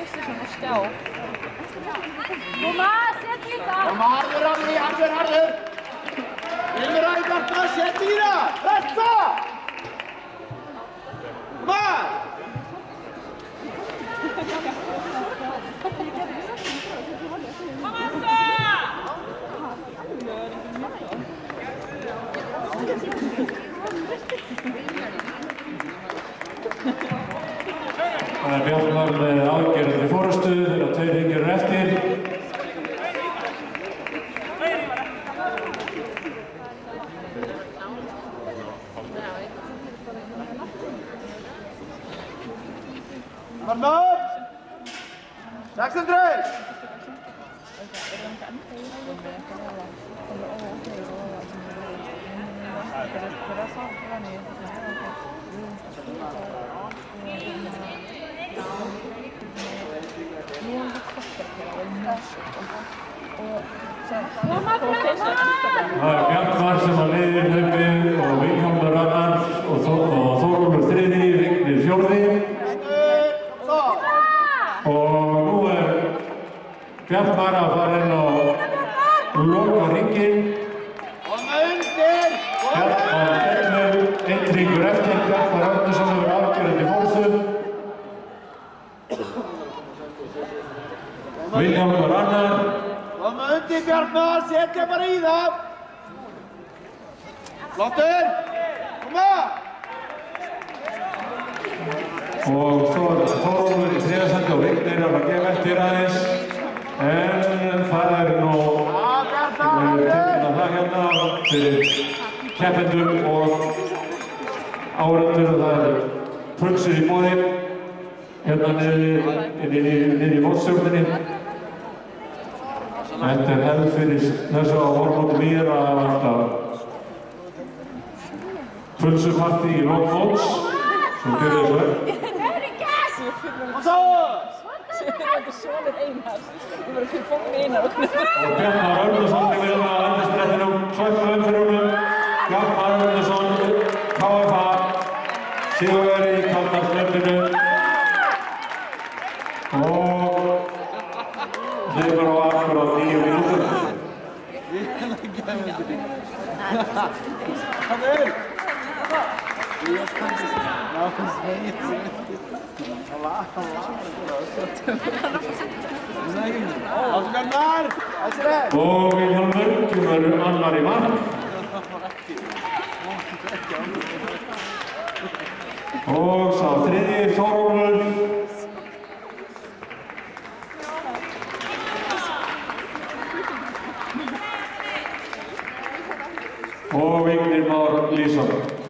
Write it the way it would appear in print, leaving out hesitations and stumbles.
PlayStation og skjá. Thomas, set líka! Koma, harður! Vilmur Ægvartar, set í það! Þetta! Koma! Það Bjartmar með aðgerðandi forystu þegar 2 hringir eru eftir. Marmar! 600! Það Bjartmar sem að leiðir hlaupið og Vilhjálmur annars og Þórólfur 3., Vignir 4. Og nú Bjartmar að fara inn og loka hringinn. Koma undir! Bjartmar fellur, 1 hringur eftir, Bjartmar Árnason hefur aðgerðandi forystu. Vilhjálmur annar. Koma undir Bjartmar, setja bara í það! Flottur! Koma! Og svo Þórólfur í 3. sæti og Vignir að gefa eftir aðeins. En það nú tekinn að það hérna fyrir keppendur og áhorfendur. Það pulsur í boði hérna niður í mótstjórninni. Þetta hefð fyrir þessu að horfa út mér að alltaf pulsuparti í lok móts. Svo gerðu þessu vel. Þetta er sonur Einars. Við verðum fyrir fólk Einar. Og Bjartmar Árnason til við á endursprettinum, svæpa fyrir honum. Bjartmar Árnason, KFA, sigurvegari í karlmannshlaupinu. Og hleypur á akkurat 9 mínútur. Og Vilhjálmur kemur annar í mark. Og sá 3. Þórólfur. Og Vignir Már Lýðsson.